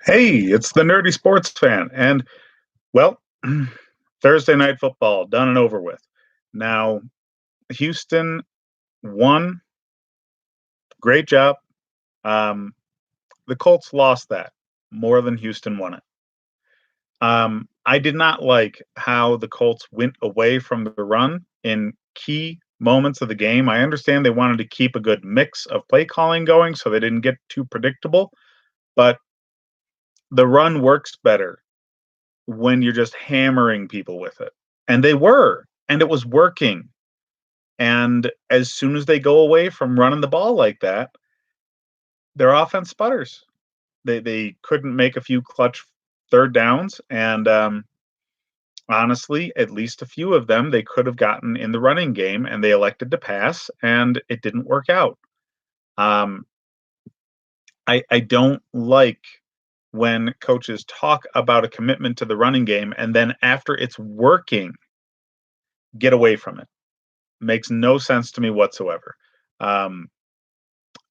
Hey, it's the nerdy sports fan. And, well, Thursday night football done and over with. Now, Houston won. Great job. Um, the Colts lost that more than Houston won it. I did not like how the Colts went away from the run in key moments of the game. I understand they wanted to keep a good mix of play calling going so they didn't get too predictable, but the run works better when you're just hammering people with it. And they were, and it was working. And as soon as they go away from running the ball like that, their offense sputters. They couldn't make a few clutch third downs, and honestly, at least a few of them they could have gotten in the running game, and they elected to pass, and it didn't work out. Um, I don't like when coaches talk about a commitment to the running game, and then after it's working, get away from it. Makes no sense to me whatsoever. Um,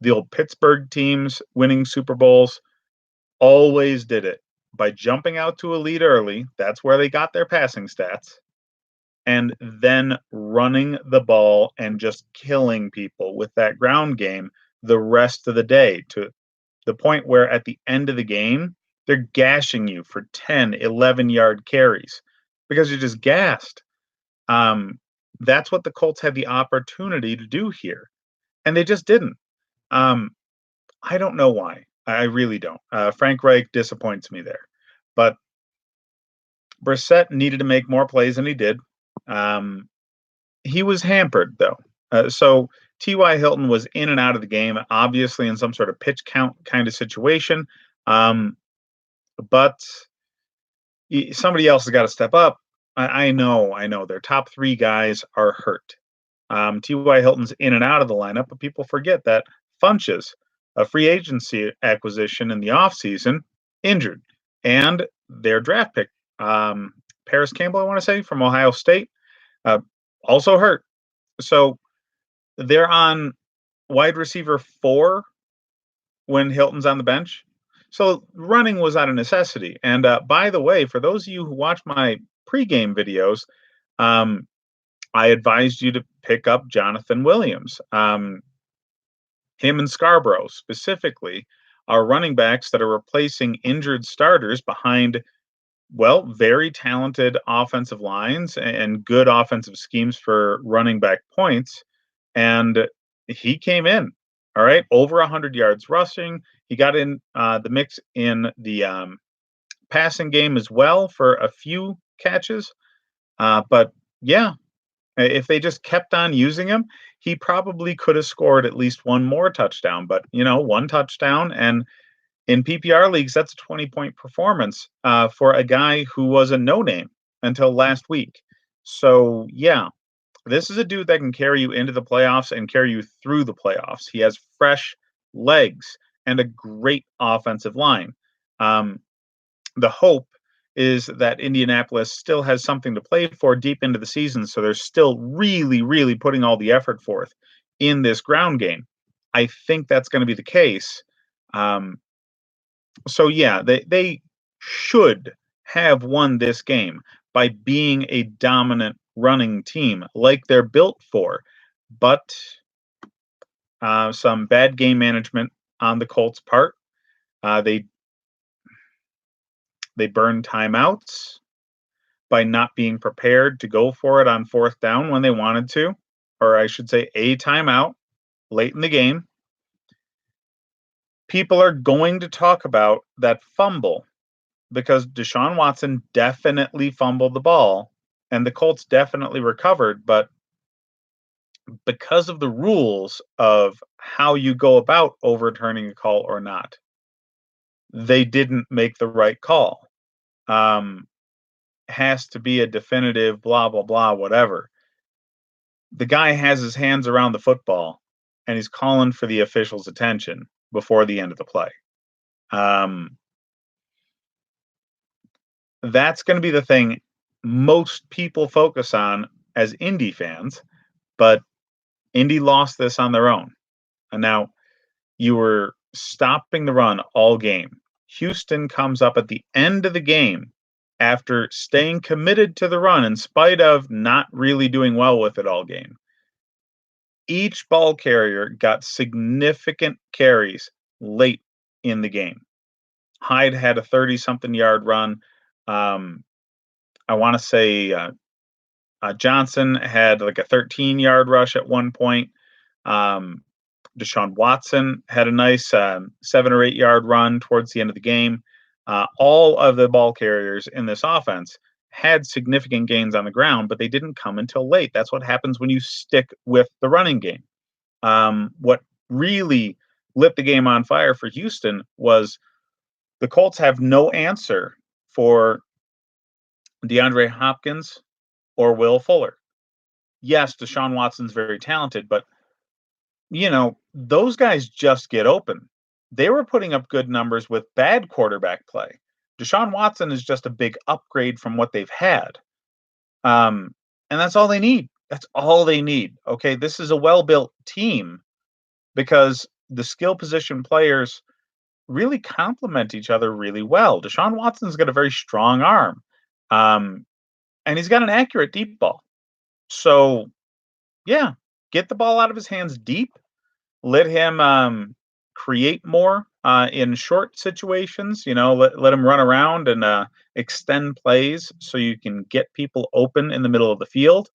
the old Pittsburgh teams winning Super Bowls always did it by jumping out to a lead early. That's where they got their passing stats. And then running the ball and just killing people with that ground game the rest of the day to the point where at the end of the game, they're gashing you for 10, 11-yard carries because you're just gassed. Um, that's what the Colts had the opportunity to do here, and they just didn't. Um, I don't know why. I really don't. Frank Reich disappoints me there, but Brissett needed to make more plays than he did. Um, he was hampered though, so T.Y. Hilton was in and out of the game, obviously in some sort of pitch count kind of situation. Um, but somebody else has got to step up. I know. Their top three guys are hurt. T.Y. Hilton's in and out of the lineup, but people forget that Funches, a free agency acquisition in the offseason, injured. And their draft pick, Paris Campbell, I want to say, from Ohio State, uh, also hurt. So they're on wide receiver 4 when Hilton's on the bench. So running was not a necessity. And by the way, for those of you who watch my pregame videos, um, I advised you to pick up Jonathan Williams. Him and Scarborough specifically are running backs that are replacing injured starters behind, well, very talented offensive lines and good offensive schemes for running back points. And he came in, all right, over 100 yards rushing. He got in the mix in the passing game as well for a few catches. But yeah, if they just kept on using him, he probably could have scored at least one more touchdown. But, one touchdown. And in PPR leagues, that's a 20-point performance for a guy who was a no name until last week. So, yeah, this is a dude that can carry you into the playoffs and carry you through the playoffs. He has fresh legs and a great offensive line. Um, the hope is that Indianapolis still has something to play for deep into the season. So they're still really, really putting all the effort forth in this ground game. I think that's going to be the case. Um, so yeah, they should have won this game by being a dominant running team like they're built for. But some bad game management on the Colts' part. They burned timeouts by not being prepared to go for it on fourth down when they wanted to, or I should say a timeout late in the game. People are going to talk about that fumble because Deshaun Watson definitely fumbled the ball and the Colts definitely recovered, but because of the rules of how you go about overturning a call or not, they didn't make the right call. Has to be a definitive blah blah blah whatever. The guy has his hands around the football and he's calling for the official's attention before the end of the play. Um, that's going to be the thing most people focus on as Indy fans, but Indy lost this on their own. And now you were stopping the run all game. Houston comes up at the end of the game after staying committed to the run in spite of not really doing well with it all game. Each ball carrier got significant carries late in the game. Hyde had a 30 something yard run. Um, I want to say Johnson had like a 13-yard rush at one point. Um, Deshaun Watson had a nice 7 or 8 yard run towards the end of the game. All of the ball carriers in this offense had significant gains on the ground, but they didn't come until late. That's what happens when you stick with the running game. What really lit the game on fire for Houston was the Colts have no answer for DeAndre Hopkins or Will Fuller. Yes, Deshaun Watson's very talented, but those guys just get open. They were putting up good numbers with bad quarterback play. Deshaun Watson is just a big upgrade from what they've had. And that's all they need. That's all they need. Okay. This is a well built team because the skill position players really complement each other really well. Deshaun Watson's got a very strong arm, um, and he's got an accurate deep ball. So, yeah, get the ball out of his hands deep. Let him create more in short situations. Let him run around and extend plays so you can get people open in the middle of the field.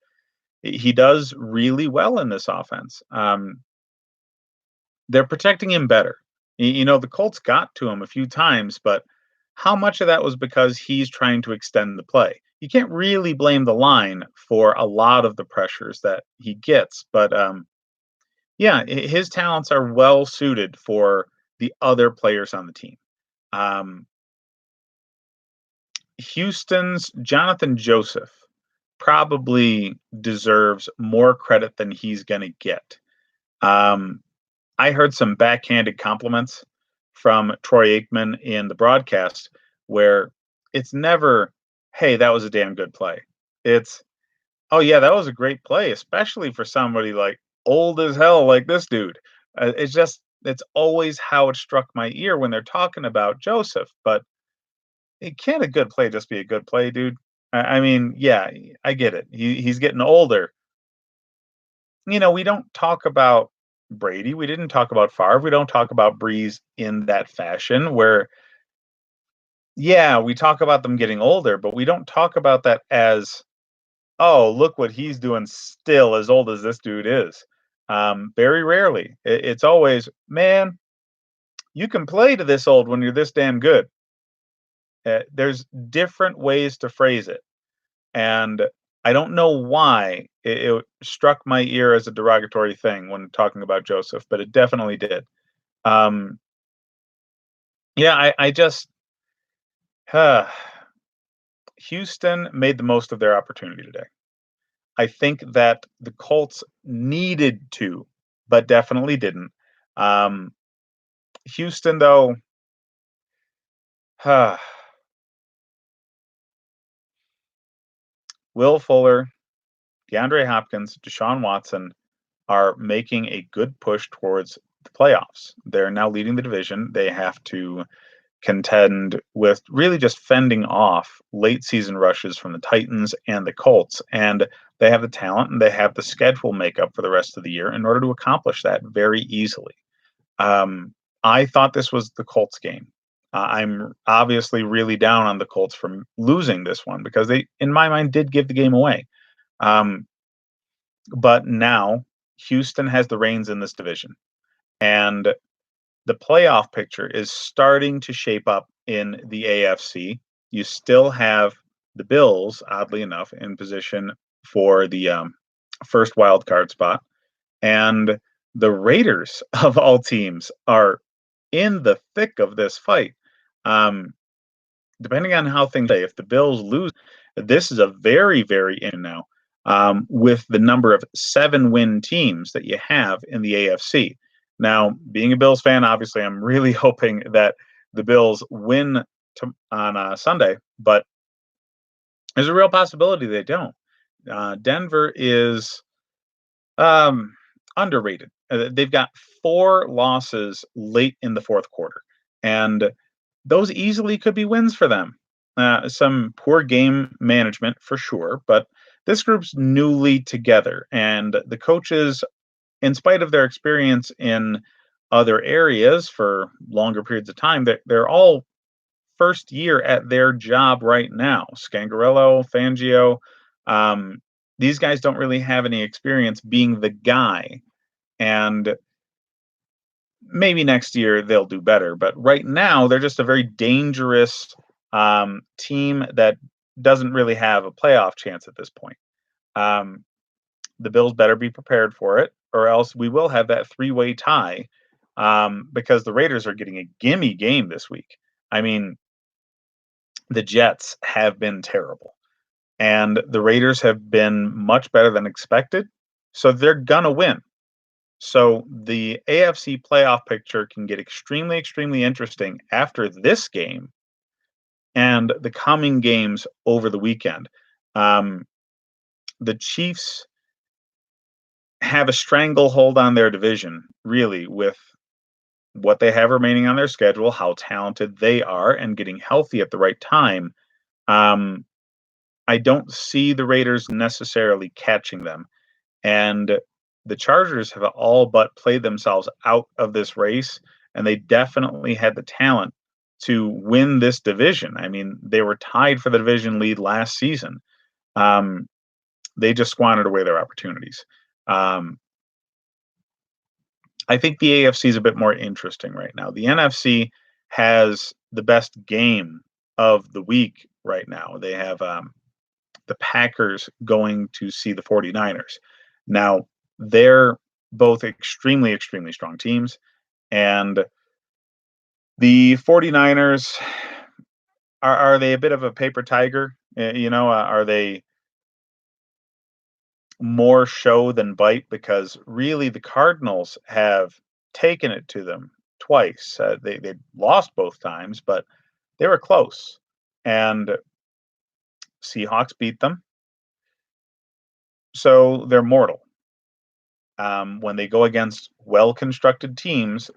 He does really well in this offense. They're protecting him better. The Colts got to him a few times, but how much of that was because he's trying to extend the play? You can't really blame the line for a lot of the pressures that he gets, but yeah, his talents are well suited for the other players on the team. Um, Houston's Jonathan Joseph probably deserves more credit than he's going to get. Um, I heard some backhanded compliments from Troy Aikman in the broadcast where it's never, hey, that was a damn good play. It's, oh, yeah, that was a great play, especially for somebody like old as hell like this dude. It's always how it struck my ear when they're talking about Joseph. But it can't a good play just be a good play, dude? I mean, yeah, I get it. He's getting older. We don't talk about Brady. We didn't talk about Favre. We don't talk about Breeze in that fashion where, yeah, we talk about them getting older, but we don't talk about that as, oh, look what he's doing still as old as this dude is. Very rarely. It's always, man, you can play to this old when you're this damn good. There's different ways to phrase it. And I don't know why it struck my ear as a derogatory thing when talking about Joseph, but it definitely did. Um, yeah, I just, Houston made the most of their opportunity today. I think that the Colts needed to, but definitely didn't. Um, Houston, though, Will Fuller, DeAndre Hopkins, Deshaun Watson are making a good push towards the playoffs. They're now leading the division. They have to contend with really just fending off late season rushes from the Titans and the Colts. And they have the talent and they have the schedule makeup for the rest of the year in order to accomplish that very easily. Um, I thought this was the Colts game. I'm obviously really down on the Colts from losing this one because they, in my mind, did give the game away. Um, but now Houston has the reins in this division. And the playoff picture is starting to shape up in the AFC. You still have the Bills, oddly enough, in position for the first wild card spot, and the Raiders of all teams are in the thick of this fight. Um, Depending on how things play, if the Bills lose, this is a very, very in now with the number of 7-win teams that you have in the AFC. Now, being a Bills fan, obviously, I'm really hoping that the Bills win on Sunday, but there's a real possibility they don't. Denver is underrated. They've got 4 losses late in the fourth quarter, and those easily could be wins for them. Some poor game management for sure, but this group's newly together, and the coaches, in spite of their experience in other areas for longer periods of time, they're all first year at their job right now. Scangarello, Fangio, um, these guys don't really have any experience being the guy, and maybe next year they'll do better. But right now, they're just a very dangerous team that doesn't really have a playoff chance at this point. Um, the Bills better be prepared for it, or else we will have that three-way tie because the Raiders are getting a gimme game this week. I mean, the Jets have been terrible, and the Raiders have been much better than expected. So they're going to win. So the AFC playoff picture can get extremely, extremely interesting after this game and the coming games over the weekend. Um, the Chiefs have a stranglehold on their division, really, with what they have remaining on their schedule, how talented they are, and getting healthy at the right time. Um, I don't see the Raiders necessarily catching them. And the Chargers have all but played themselves out of this race, and they definitely had the talent to win this division. I mean, they were tied for the division lead last season. Um, they just squandered away their opportunities. Um, I think the AFC is a bit more interesting right now. The NFC has the best game of the week right now. They have the Packers going to see the 49ers. Now, they're both extremely, extremely strong teams. And the 49ers, are they a bit of a paper tiger? Are they more show than bite? Because really, the Cardinals have taken it to them twice. They lost both times, but they were close. And Seahawks beat them. So they're mortal. When they go against well constructed teams,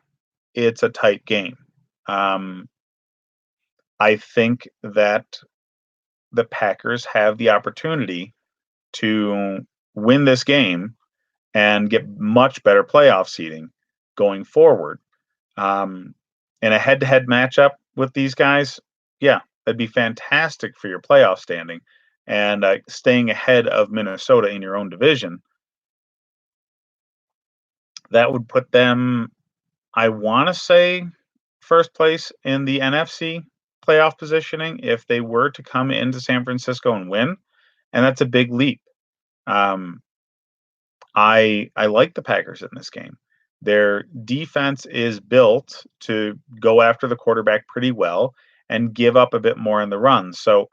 it's a tight game. Um, I think that the Packers have the opportunity to win this game and get much better playoff seeding going forward. Um, in a head to head matchup with these guys, yeah, that'd be fantastic for your playoff standing and staying ahead of Minnesota in your own division. That would put them, I want to say, first place in the NFC playoff positioning if they were to come into San Francisco and win, and that's a big leap. Um, I like the Packers in this game. Their defense is built to go after the quarterback pretty well and give up a bit more in the run. So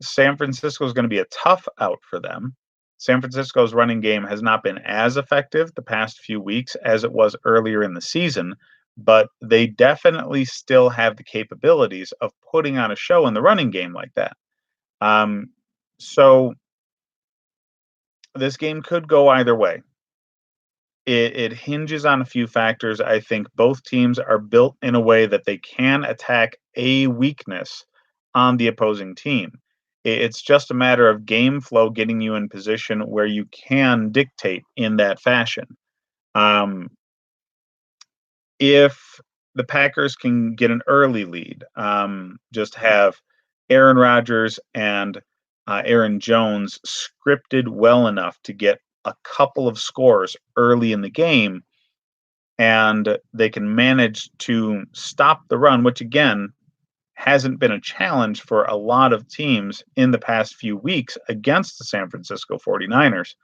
San Francisco is going to be a tough out for them. San Francisco's running game has not been as effective the past few weeks as it was earlier in the season, but they definitely still have the capabilities of putting on a show in the running game like that. Um, so this game could go either way. It hinges on a few factors. I think both teams are built in a way that they can attack a weakness on the opposing team. It's just a matter of game flow getting you in position where you can dictate in that fashion. Um, if the Packers can get an early lead, just have Aaron Rodgers and Aaron Jones scripted well enough to get a couple of scores early in the game, and they can manage to stop the run, which again hasn't been a challenge for a lot of teams in the past few weeks against the San Francisco 49ers.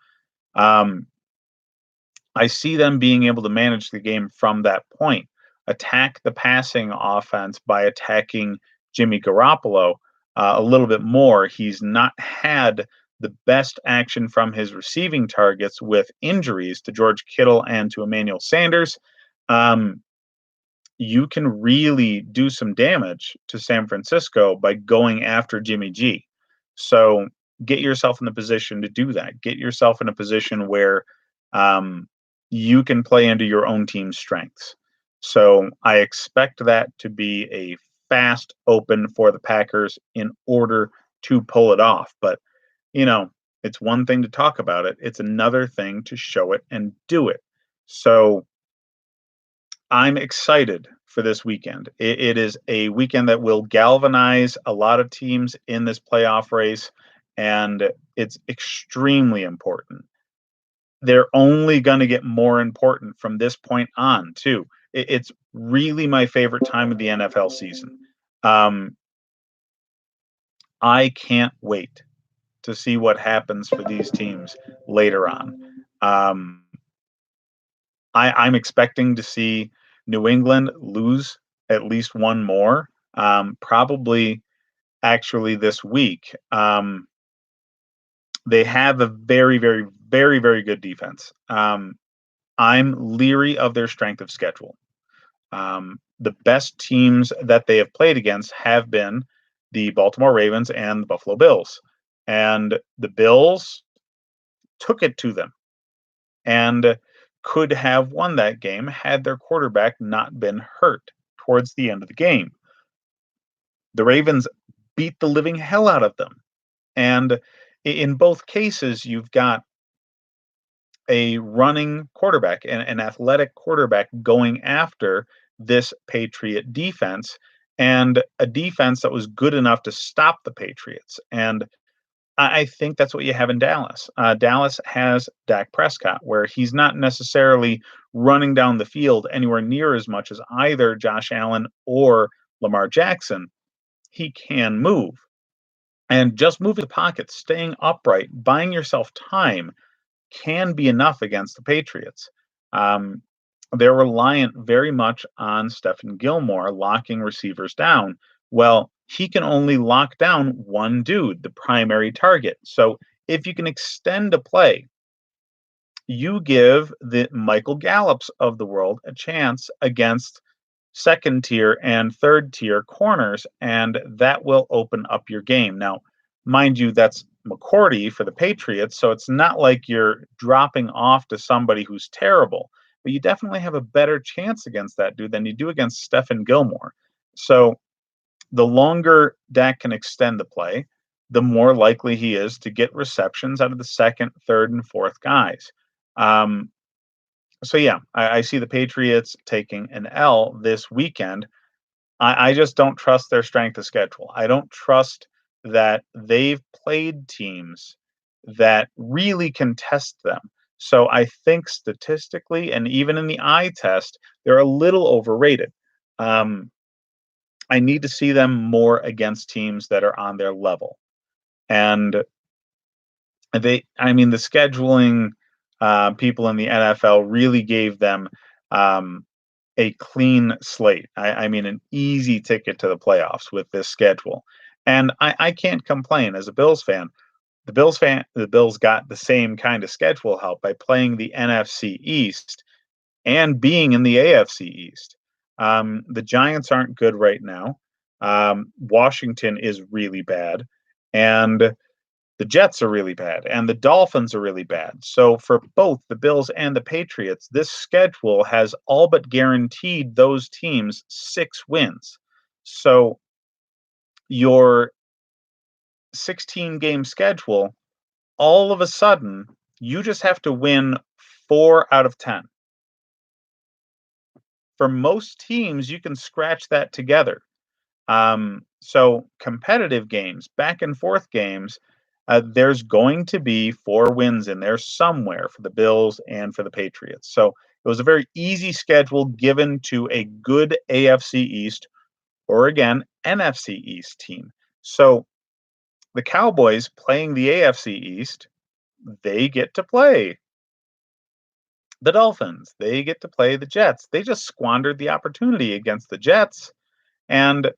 Um, I see them being able to manage the game from that point, attack the passing offense by attacking Jimmy Garoppolo a little bit more. He's not had the best action from his receiving targets with injuries to George Kittle and to Emmanuel Sanders. Um, you can really do some damage to San Francisco by going after Jimmy G. So get yourself in the position to do that. Get yourself in a position where um, you can play into your own team's strengths. So I expect that to be a fast open for the Packers in order to pull it off. But, you know, it's one thing to talk about it, it's another thing to show it and do it. So I'm excited for this weekend. It is a weekend that will galvanize a lot of teams in this playoff race, and it's extremely important. They're only going to get more important from this point on, too. It's really my favorite time of the NFL season. Um, I can't wait to see what happens for these teams later on. Um, I'm expecting to see New England lose at least one more, probably actually this week. They have a very, very, very, very good defense. I'm leery of their strength of schedule. The best teams that they have played against have been the Baltimore Ravens and the Buffalo Bills. And the Bills took it to them and could have won that game had their quarterback not been hurt towards the end of the game. The Ravens beat the living hell out of them. And in both cases, you've got a running quarterback and an athletic quarterback going after this Patriot defense and a defense that was good enough to stop the Patriots. And I think that's what you have in Dallas. Dallas has Dak Prescott, where he's not necessarily running down the field anywhere near as much as either Josh Allen or Lamar Jackson. He can move. And just moving the pocket, staying upright, buying yourself time can be enough against the Patriots. Um, they're reliant very much on Stephen Gilmore locking receivers down. Well, he can only lock down one dude, the primary target. So if you can extend a play, you give the Michael Gallups of the world a chance against second tier and third tier corners, and that will open up your game. Now, mind you, that's McCourty for the Patriots, so it's not like you're dropping off to somebody who's terrible, but you definitely have a better chance against that dude than you do against Stephen Gilmore. So the longer Dak can extend the play, the more likely he is to get receptions out of the second, third, and fourth guys. Um, so yeah, I see the Patriots taking an L this weekend. I just don't trust their strength of schedule. I don't trust that they've played teams that really can test them. So I think statistically and even in the eye test, they're a little overrated. Um, I need to see them more against teams that are on their level. And I mean, the scheduling people in the NFL really gave them um, a clean slate. I mean, an easy ticket to the playoffs with this schedule. And I can't complain as a Bills fan. The Bills got the same kind of schedule help by playing the NFC East and being in the AFC East. The Giants aren't good right now. Washington is really bad, and the Jets are really bad, and the Dolphins are really bad. So for both the Bills and the Patriots, this schedule has all but guaranteed those teams 6 wins. So your 16-game schedule, all of a sudden, you just have to win 4 out of 10. For most teams, you can scratch that together. So competitive games, back and forth games, there's going to be 4 wins in there somewhere for the Bills and for the Patriots. So it was a very easy schedule given to a good AFC East or again NFC East team. So the Cowboys playing the AFC East, they get to play the Dolphins. They get to play the Jets. They just squandered the opportunity against the Jets. And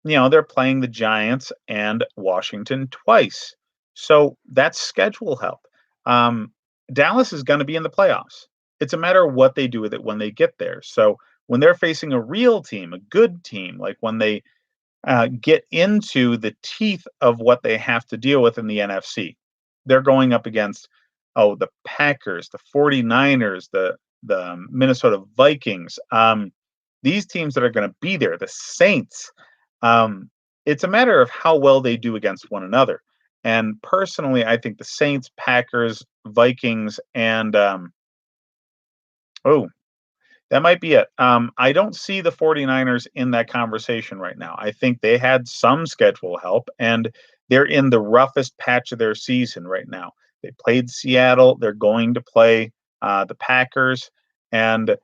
they're playing the Giants and Washington twice. So that's schedule help. Um, Dallas is going to be in the playoffs. It's a matter of what they do with it when they get there. So when they're facing a real team, a good team, like when they get into the teeth of what they have to deal with in the NFC, they're going up against, the Packers, the 49ers, the Minnesota Vikings. These teams that are going to be there, the Saints. Um, it's a matter of how well they do against one another. And personally, I think the Saints, Packers, Vikings, and oh, that might be it. I don't see the 49ers in that conversation right now. I think they had some schedule help, and they're in the roughest patch of their season right now. They played Seattle. They're going to play the Packers. And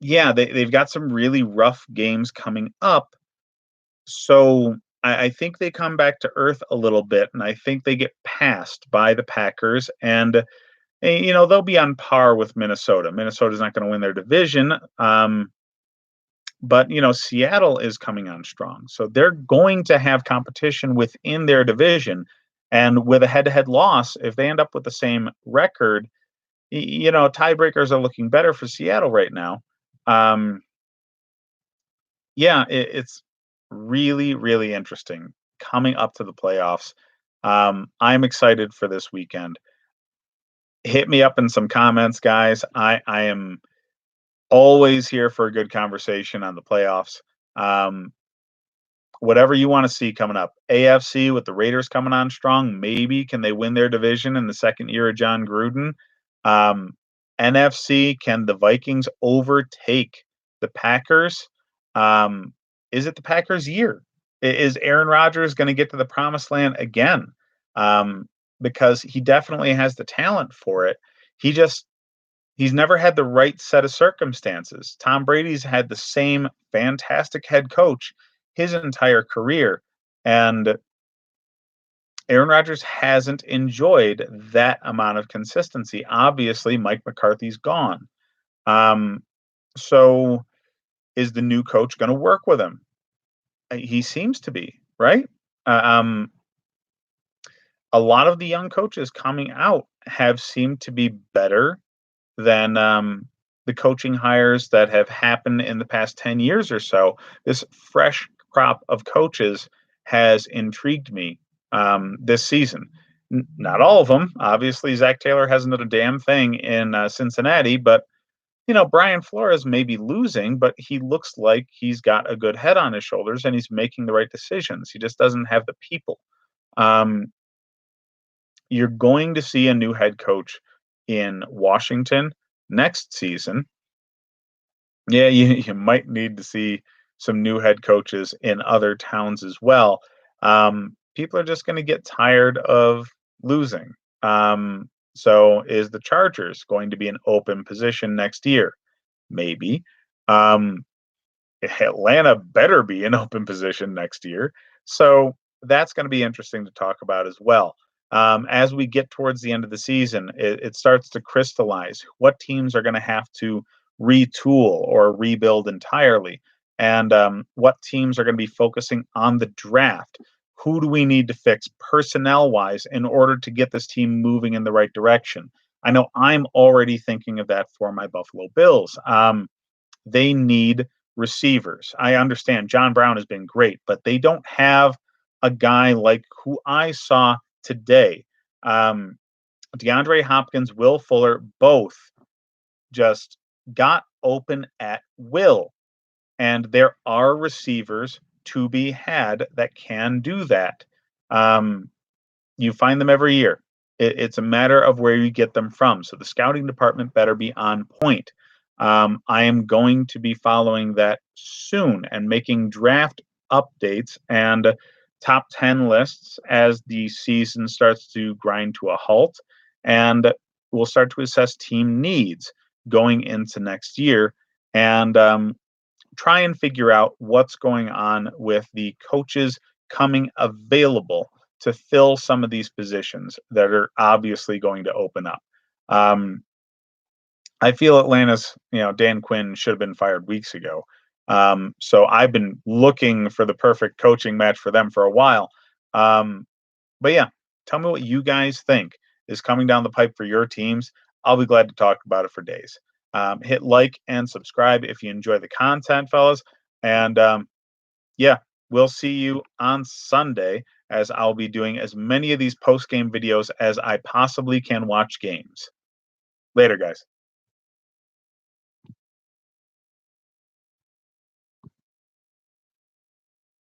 yeah, they've got some really rough games coming up. So I think they come back to earth a little bit, and I think they get passed by the Packers. And they'll be on par with Minnesota. Minnesota's not going to win their division, but Seattle is coming on strong, so they're going to have competition within their division. And with a head-to-head loss, if they end up with the same record, tiebreakers are looking better for Seattle right now. Um, yeah, it's really, really interesting coming up to the playoffs. I'm excited for this weekend. Hit me up in some comments, guys. I am always here for a good conversation on the playoffs. Um, Whatever you want to see coming up. AFC with the Raiders coming on strong. Maybe can they win their division in the second year of John Gruden? Um, NFC, can the Vikings overtake the Packers? Um, is it the Packers' year? Is Aaron Rodgers going to get to the promised land again? Because he definitely has the talent for it. He just He's never had the right set of circumstances. Tom Brady's had the same fantastic head coach his entire career, and Aaron Rodgers hasn't enjoyed that amount of consistency. Obviously, Mike McCarthy's gone. Um, so is the new coach going to work with him? He seems to be, right? Uh, um, a lot of the young coaches coming out have seemed to be better than the coaching hires that have happened in the past 10 years or so. This fresh crop of coaches has intrigued me this season. Not all of them. Obviously, Zach Taylor hasn't done a damn thing in Cincinnati, but Brian Flores may be losing, but he looks like he's got a good head on his shoulders and he's making the right decisions. He just doesn't have the people. Um, you're going to see a new head coach in Washington next season. Yeah, you might need to see some new head coaches in other towns as well. People are just going to get tired of losing. So, is the Chargers going to be an open position next year? Maybe. Um, Atlanta better be in open position next year. So that's going to be interesting to talk about as well. As we get towards the end of the season, it starts to crystallize what teams are going to have to retool or rebuild entirely, and what teams are going to be focusing on the draft. Who do we need to fix personnel wise in order to get this team moving in the right direction? I know I'm already thinking of that for my Buffalo Bills. They need receivers. I understand John Brown has been great, but they don't have a guy like who I saw today. Um, DeAndre Hopkins, Will Fuller, both just got open at will. And there are receivers to be had that can do that. Um, you find them every year. It's a matter of where you get them from. So the scouting department better be on point. I am going to be following that soon and making draft updates and top 10 lists as the season starts to grind to a halt. And we'll start to assess team needs going into next year and try and figure out what's going on with the coaches coming available to fill some of these positions that are obviously going to open up. Um, I feel Dan Quinn should have been fired weeks ago. So I've been looking for the perfect coaching match for them for a while. Um, but yeah, tell me what you guys think is coming down the pipe for your teams. I'll be glad to talk about it for days. Hit like and subscribe if you enjoy the content, fellas. And yeah, we'll see you on Sunday as I'll be doing as many of these post game videos as I possibly can watch games. Later, guys.